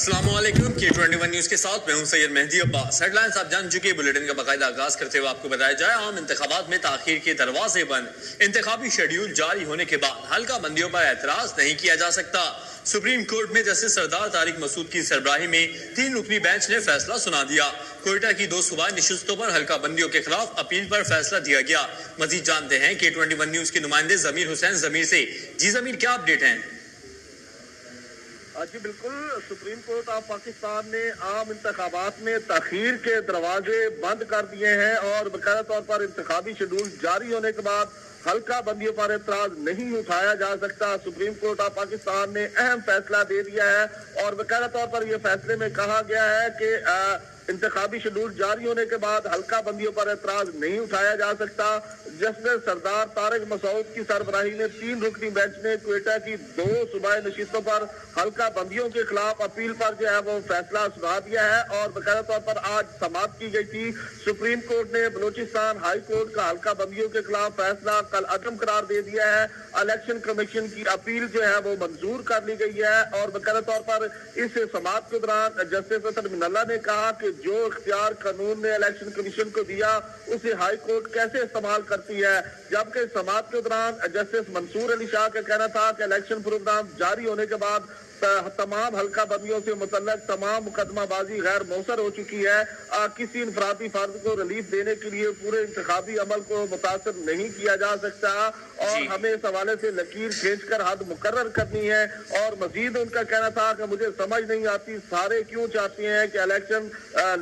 अस्सलाम वालेकुम K21 news के साथ मैं हूं सैयद मेहदी अब्बास। हेडलाइंस आप जान चुके, बुलेटिन का बाकायदा आगाज करते हुए आपको बताया जाए आम इंतखाबात में ताखीर के दरवाजे बंद। इंतखाबी शेड्यूल जारी होने के बाद हल्का बंदियों पर एतराज नहीं किया जा सकता। सुप्रीम कोर्ट में जस्टिस सरदार तारिक मसूद की सरबराही में 3 रुकनी बेंच ने फैसला सुना दिया। कोयटा की 2 सूबाई नशिस्तों पर हल्का बंदियों के खिलाफ अपील पर फैसला दिया गया। मजीद जानते हैं K21 न्यूज के नुमाइंदे जमीर हुसैन जमीर से। जी जमीर, क्या अपडेट है? जी बिल्कुल, सुप्रीम कोर्ट ऑफ पाकिस्तान ने आम इंतखाबात में ताखीर के दरवाजे बंद कर दिए हैं और बाकायदा तौर पर इंतखाबी शेड्यूल जारी होने के बाद हल्का बंदियों पर एतराज नहीं उठाया जा सकता। सुप्रीम कोर्ट ऑफ पाकिस्तान ने अहम फैसला दे दिया है और बाकायदा तौर पर यह फैसले में कहा गया है कि इंतखाबी शेड्यूल जारी होने के बाद हल्का बंदियों पर एतराज नहीं उठाया जा सकता। जस्टिस सरदार तारिक मसूद की सरबराही ने 3 रुकनी बेंच ने क्वेटा की 2 सूबाई नशिस्तों पर हल्का बंदियों के खिलाफ अपील पर जो है वो फैसला सुना दिया है और बाकायदा तौर पर आज समाप्त की गई थी। सुप्रीम कोर्ट ने बलूचिस्तान हाई कोर्ट का हल्का बंदियों के खिलाफ फैसला कल अदम करार दे दिया है। इलेक्शन कमीशन की अपील जो है वो मंजूर कर ली गई है और बाकायदा तौर पर इस समाप्त के दौरान जस्टिस असद मिनल्ला ने कहा कि जो इख्तियार कानून ने इलेक्शन कमीशन को दिया उसे हाई कोर्ट कैसे इस्तेमाल करती है। जबकि समाप्त के दौरान जस्टिस मंसूर अली शाह का कहना था कि इलेक्शन प्रोग्राम जारी होने के बाद तमाम हल्का बंदियों से मुतल्लक तमाम मुकदमाबाजी गैर मौसर हो चुकी है। किसी इनफरादी फर्द को रिलीफ देने के लिए पूरे इंतखाबी अमल को मुतासर नहीं किया जा सकता और हमें इस हवाले से लकीर खींचकर हद मुकर्रर करनी है। और मजीद उनका कहना था कि मुझे समझ नहीं आती सारे क्यों चाहते हैं कि इलेक्शन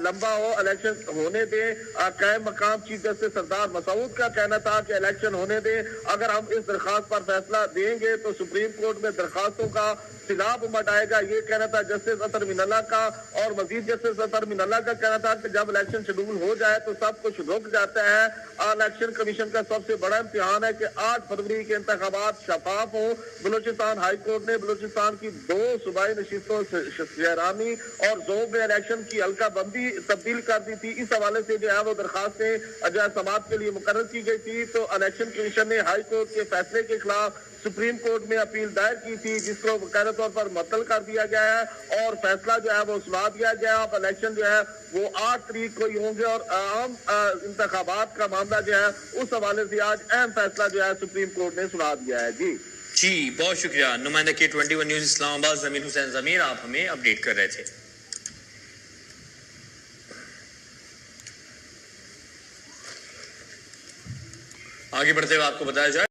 लंबा हो, इलेक्शन होने दें। कायम मकाम चीफ जस्टिस सरदार मसूद का कहना था कि इलेक्शन होने दें। अगर हम इस दरखास्त पर फैसला देंगे तो सुप्रीम कोर्ट में दरखास्तों का सिलाब उमड़ आएगा, ये कहना था जस्टिस असद मिनल्ला का। और मजीद जस्टिस असद मिनल्ला का कहना था कि जब इलेक्शन शेड्यूल हो जाए तो सब कुछ रुक जाता है। इलेक्शन कमीशन का सबसे बड़ा इम्तिहान है कि 8 फरवरी के इंतखाबात शफाफ हो। बलूचिस्तान हाई कोर्ट ने बलूचिस्तान की 2 सूबाई नशिस्तों शहरानी और जोब में इलेक्शन की हल्का बंदी तब्दील कर दी थी। इस हवाले से जो है वो दरखास्तें जो है समाप्त के लिए मुकर्रर की गई थी। तो इलेक्शन कमीशन ने हाई कोर्ट के फैसले के खिलाफ सुप्रीम कोर्ट में अपील दायर की थी जिसको बाकायदा तौर पर मुअत्तल कर दिया गया है और फैसला जो है वो सुना दिया गया। अब इलेक्शन जो है वो 8 तारीख को ही होंगे और आम इंतखाबात का मामला जो है उस हवाले से आज अहम फैसला जो है सुप्रीम कोर्ट ने सुना दिया है। जी बहुत शुक्रिया। नुमाइंदा K21 न्यूज इस्लामाबाद जमीर हुसैन जमीर, आप हमें अपडेट कर रहे थे। आगे बढ़ते हुए आपको बताया जाए